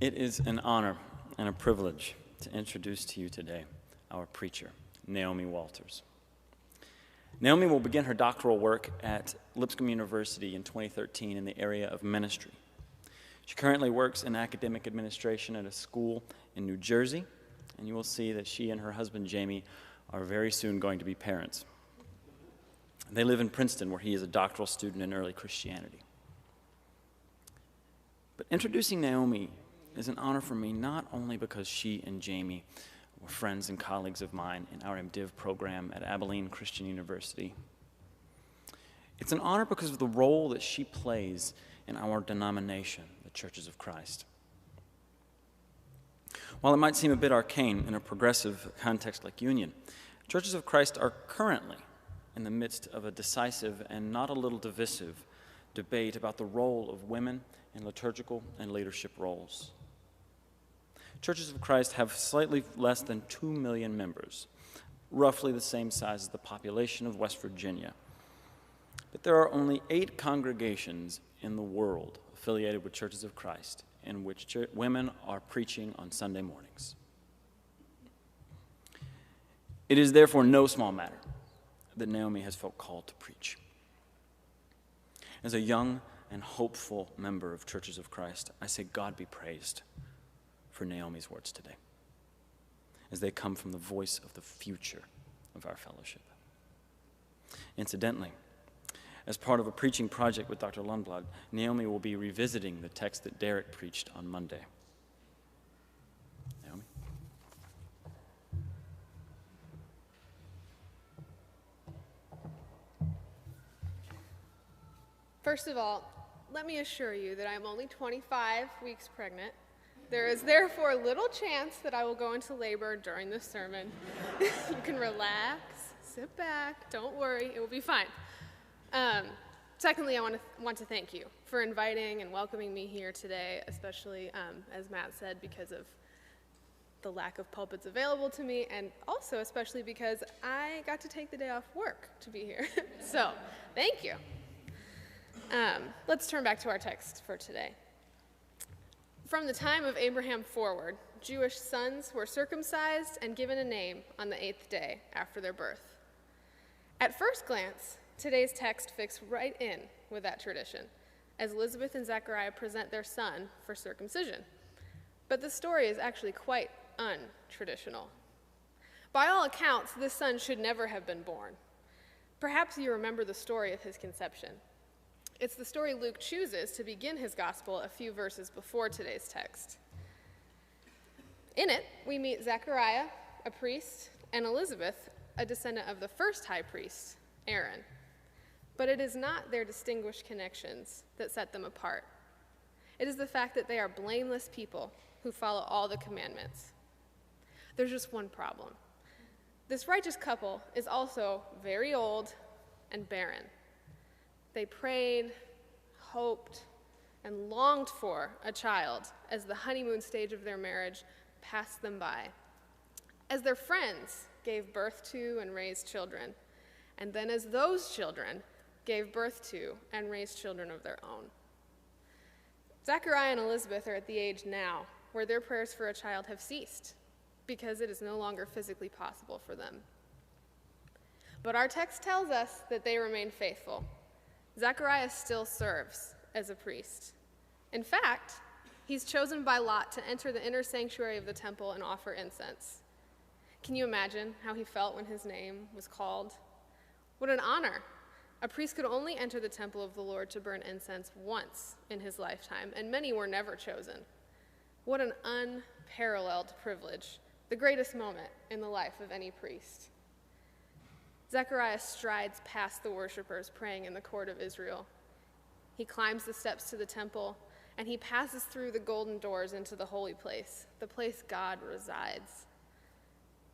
It is an honor and a privilege to introduce to you today our preacher, Naomi Walters. Naomi will begin her doctoral work at Lipscomb University in 2013 in the area of ministry. She currently works in academic administration at a school in New Jersey, and you will see that she and her husband, Jamie, are very soon going to be parents. They live in Princeton, where he is a doctoral student in early Christianity. But introducing Naomi is an honor for me, not only because she and Jamie were friends and colleagues of mine in our MDiv program at Abilene Christian University. It's an honor because of the role that she plays in our denomination, the Churches of Christ. While it might seem a bit arcane in a progressive context like Union, Churches of Christ are currently in the midst of a decisive and not a little divisive debate about the role of women in liturgical and leadership roles. Churches of Christ have slightly less than 2 million members, roughly the same size as the population of West Virginia. But there are only 8 congregations in the world affiliated with Churches of Christ in which women are preaching on Sunday mornings. It is therefore no small matter that Naomi has felt called to preach. As a young and hopeful member of Churches of Christ, I say God be praised for Naomi's words today, as they come from the voice of the future of our fellowship. Incidentally, as part of a preaching project with Dr. Lundblad, Naomi will be revisiting the text that Derek preached on Monday. Naomi? First of all, let me assure you that I'm only 25 weeks pregnant. There is therefore little chance that I will go into labor during this sermon. You can relax, sit back, don't worry, it will be fine. Secondly, I want to thank you for inviting and welcoming me here today, especially, as Matt said, because of the lack of pulpits available to me, and also especially because I got to take the day off work to be here. So, thank you. Let's turn back to our text for today. From the time of Abraham forward, Jewish sons were circumcised and given a name on the 8th day after their birth. At first glance, today's text fits right in with that tradition, as Elizabeth and Zechariah present their son for circumcision. But the story is actually quite untraditional. By all accounts, this son should never have been born. Perhaps you remember the story of his conception. It's the story Luke chooses to begin his gospel a few verses before today's text. In it, we meet Zechariah, a priest, and Elizabeth, a descendant of the first high priest, Aaron. But it is not their distinguished connections that set them apart. It is the fact that they are blameless people who follow all the commandments. There's just one problem. This righteous couple is also very old and barren. They prayed, hoped, and longed for a child as the honeymoon stage of their marriage passed them by, as their friends gave birth to and raised children, and then as those children gave birth to and raised children of their own. Zechariah and Elizabeth are at the age now where their prayers for a child have ceased because it is no longer physically possible for them. But our text tells us that they remain faithful. Zechariah still serves as a priest. In fact, he's chosen by lot to enter the inner sanctuary of the temple and offer incense. Can you imagine how he felt when his name was called? What an honor. A priest could only enter the temple of the Lord to burn incense once in his lifetime, and many were never chosen. What an unparalleled privilege, the greatest moment in the life of any priest. Zechariah strides past the worshipers praying in the court of Israel. He climbs the steps to the temple, and he passes through the golden doors into the holy place, the place God resides.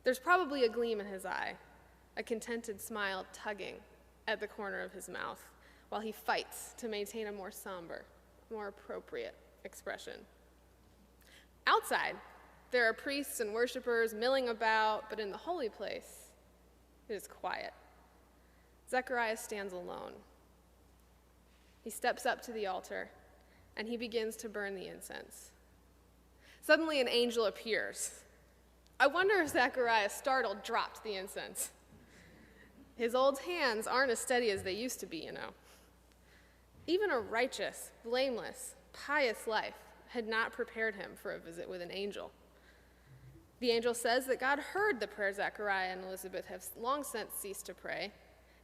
There's probably a gleam in his eye, a contented smile tugging at the corner of his mouth, while he fights to maintain a more somber, more appropriate expression. Outside, there are priests and worshipers milling about, but in the holy place, it is quiet. Zechariah stands alone. He steps up to the altar, and he begins to burn the incense. Suddenly an angel appears. I wonder if Zechariah, startled, dropped the incense. His old hands aren't as steady as they used to be, you know. Even a righteous, blameless, pious life had not prepared him for a visit with an angel. The angel says that God heard the prayer Zechariah and Elizabeth have long since ceased to pray,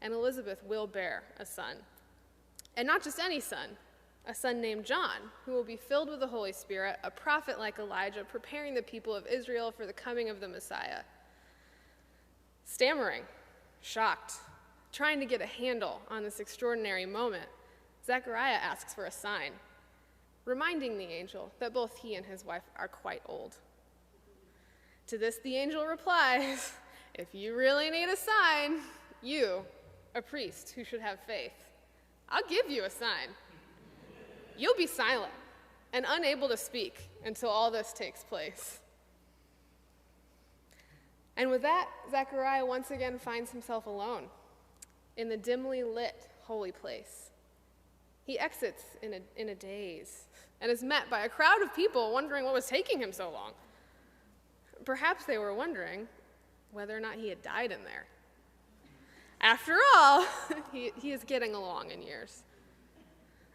and Elizabeth will bear a son. And not just any son, a son named John, who will be filled with the Holy Spirit, a prophet like Elijah, preparing the people of Israel for the coming of the Messiah. Stammering, shocked, trying to get a handle on this extraordinary moment, Zechariah asks for a sign, reminding the angel that both he and his wife are quite old. To this, the angel replies, if you really need a sign, you, a priest who should have faith, I'll give you a sign. You'll be silent and unable to speak until all this takes place. And with that, Zechariah once again finds himself alone in the dimly lit holy place. He exits in a daze and is met by a crowd of people wondering what was taking him so long. Perhaps they were wondering whether or not he had died in there. After all, he is getting along in years.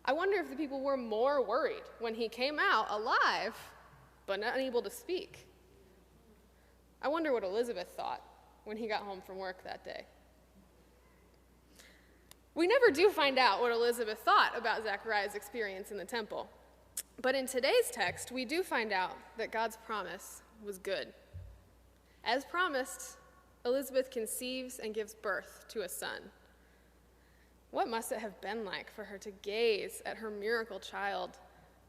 I wonder if the people were more worried when he came out alive, but unable to speak. I wonder what Elizabeth thought when he got home from work that day. We never do find out what Elizabeth thought about Zechariah's experience in the temple. But in today's text, we do find out that God's promise was good. As promised, Elizabeth conceives and gives birth to a son. What must it have been like for her to gaze at her miracle child,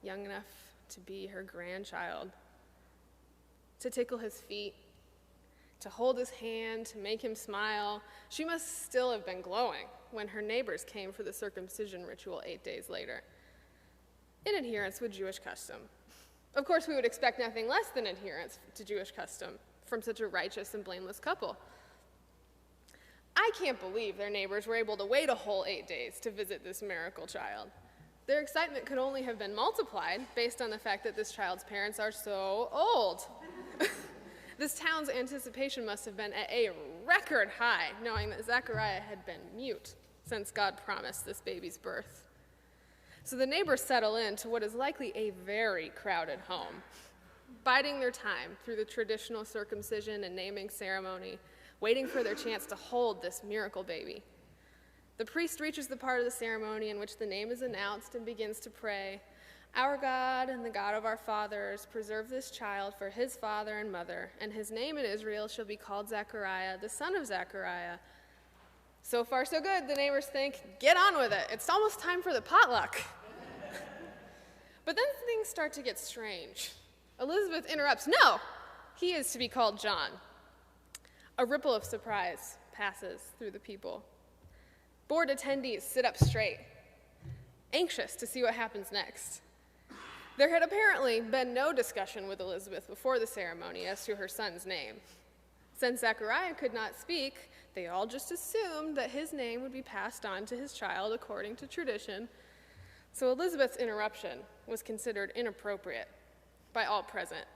young enough to be her grandchild, to tickle his feet, to hold his hand, to make him smile? She must still have been glowing when her neighbors came for the circumcision ritual 8 days later, in adherence with Jewish custom. Of course, we would expect nothing less than adherence to Jewish custom from such a righteous and blameless couple. I can't believe their neighbors were able to wait a whole 8 days to visit this miracle child. Their excitement could only have been multiplied based on the fact that this child's parents are so old. This town's anticipation must have been at a record high, knowing that Zechariah had been mute since God promised this baby's birth. So the neighbors settle into what is likely a very crowded home, biding their time through the traditional circumcision and naming ceremony, waiting for their chance to hold this miracle baby. The priest reaches the part of the ceremony in which the name is announced and begins to pray, "Our God and the God of our fathers, preserve this child for his father and mother, and his name in Israel shall be called Zechariah, the son of Zechariah." So far, so good, the neighbors think. Get on with it. It's almost time for the potluck. But then things start to get strange. Elizabeth interrupts. No, he is to be called John. A ripple of surprise passes through the people. Bored attendees sit up straight, anxious to see what happens next. There had apparently been no discussion with Elizabeth before the ceremony as to her son's name. Since Zechariah could not speak, they all just assumed that his name would be passed on to his child according to tradition. So Elizabeth's interruption was considered inappropriate by all present.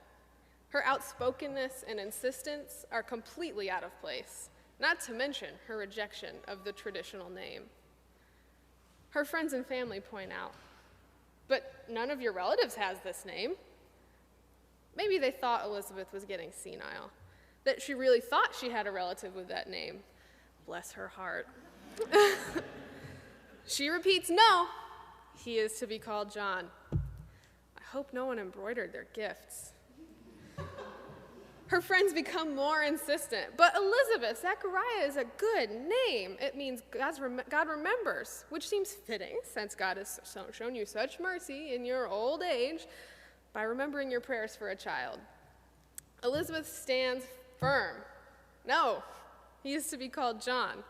Her outspokenness and insistence are completely out of place, not to mention her rejection of the traditional name. Her friends and family point out, "But none of your relatives has this name." Maybe they thought Elizabeth was getting senile, that she really thought she had a relative with that name. Bless her heart. She repeats, "No, he is to be called John." I hope no one embroidered their gifts. Her friends become more insistent. "But Elizabeth, Zechariah is a good name. It means God remembers," which seems fitting since God has shown you such mercy in your old age by remembering your prayers for a child. Elizabeth stands firm. "No, he is to be called John."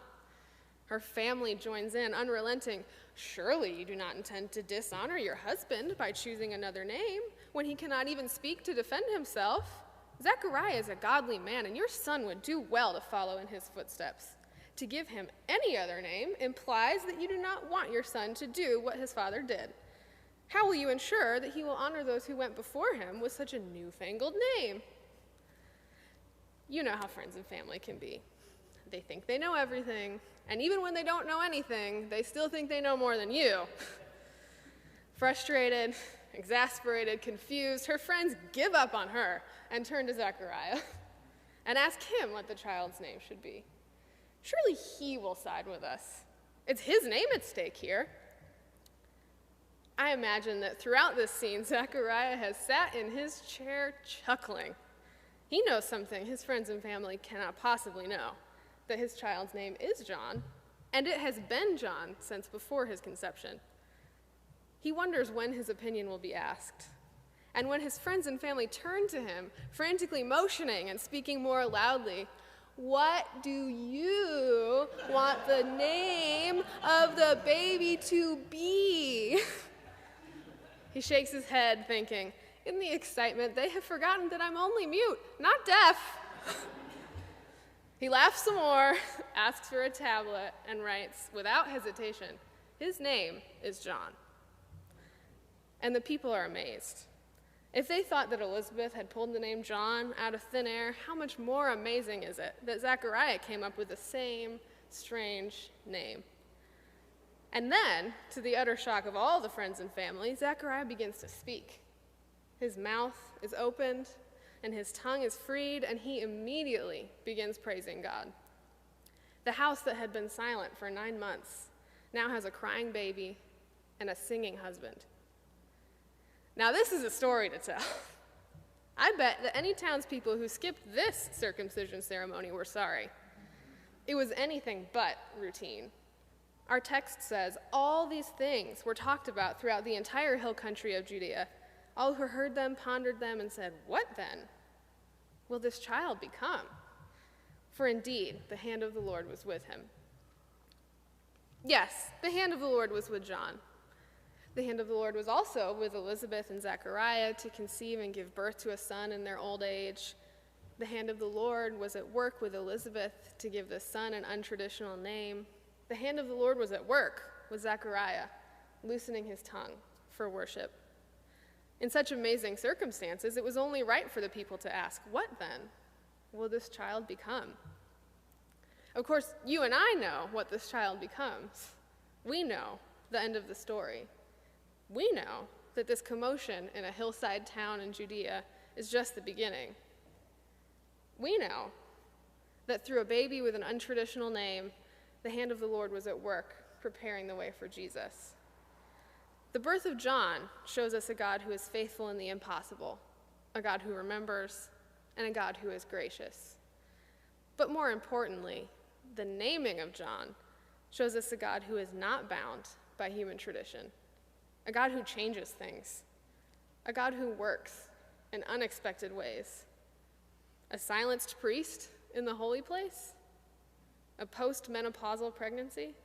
Her family joins in, unrelenting. "Surely you do not intend to dishonor your husband by choosing another name when he cannot even speak to defend himself. Zechariah is a godly man, and your son would do well to follow in his footsteps. To give him any other name implies that you do not want your son to do what his father did. How will you ensure that he will honor those who went before him with such a newfangled name? You know how friends and family can be. They think they know everything, and even when they don't know anything, they still think they know more than you. Frustrated, exasperated, confused, her friends give up on her and turn to Zechariah and ask him what the child's name should be. Surely he will side with us. It's his name at stake here. I imagine that throughout this scene, Zechariah has sat in his chair chuckling. He knows something his friends and family cannot possibly know, that his child's name is John, and it has been John since before his conception. He wonders when his opinion will be asked. And when his friends and family turn to him, frantically motioning and speaking more loudly, "What do you want the name of the baby to be?" He shakes his head, thinking, in the excitement, they have forgotten that I'm only mute, not deaf. He laughs some more, asks for a tablet, and writes, without hesitation, his name is John. And the people are amazed. If they thought that Elizabeth had pulled the name John out of thin air, how much more amazing is it that Zechariah came up with the same strange name? And then, to the utter shock of all the friends and family, Zechariah begins to speak. His mouth is opened, and his tongue is freed, and he immediately begins praising God. The house that had been silent for 9 months now has a crying baby and a singing husband. Now, this is a story to tell. I bet that any townspeople who skipped this circumcision ceremony were sorry. It was anything but routine. Our text says, all these things were talked about throughout the entire hill country of Judea. All who heard them pondered them and said, "What then will this child become?" For indeed, the hand of the Lord was with him. Yes, the hand of the Lord was with John. The hand of the Lord was also with Elizabeth and Zechariah to conceive and give birth to a son in their old age. The hand of the Lord was at work with Elizabeth to give the son an untraditional name. The hand of the Lord was at work with Zechariah, loosening his tongue for worship. In such amazing circumstances, it was only right for the people to ask, what then will this child become? Of course, you and I know what this child becomes. We know the end of the story. We know that this commotion in a hillside town in Judea is just the beginning. We know that through a baby with an untraditional name, the hand of the Lord was at work, preparing the way for Jesus. The birth of John shows us a God who is faithful in the impossible, a God who remembers, and a God who is gracious. But more importantly, the naming of John shows us a God who is not bound by human tradition, a God who changes things, a God who works in unexpected ways. A silenced priest in the holy place? A post-menopausal pregnancy?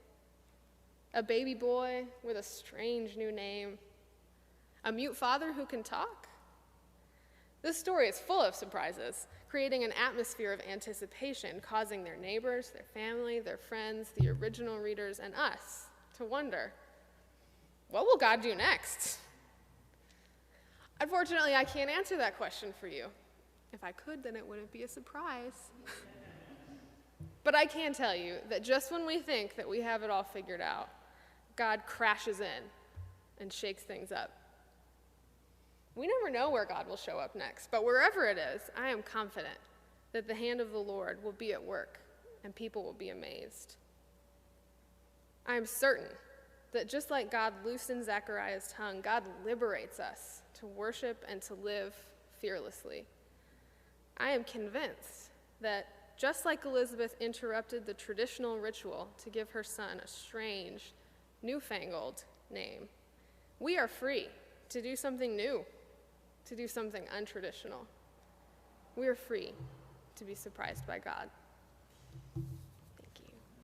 A baby boy with a strange new name? A mute father who can talk? This story is full of surprises, creating an atmosphere of anticipation, causing their neighbors, their family, their friends, the original readers, and us to wonder, what will God do next? Unfortunately, I can't answer that question for you. If I could, then it wouldn't be a surprise. But I can tell you that just when we think that we have it all figured out, God crashes in and shakes things up. We never know where God will show up next, but wherever it is, I am confident that the hand of the Lord will be at work and people will be amazed. I am certain that just like God loosened Zechariah's tongue, God liberates us to worship and to live fearlessly. I am convinced that just like Elizabeth interrupted the traditional ritual to give her son a strange, newfangled name, we are free to do something new, to do something untraditional. We are free to be surprised by God.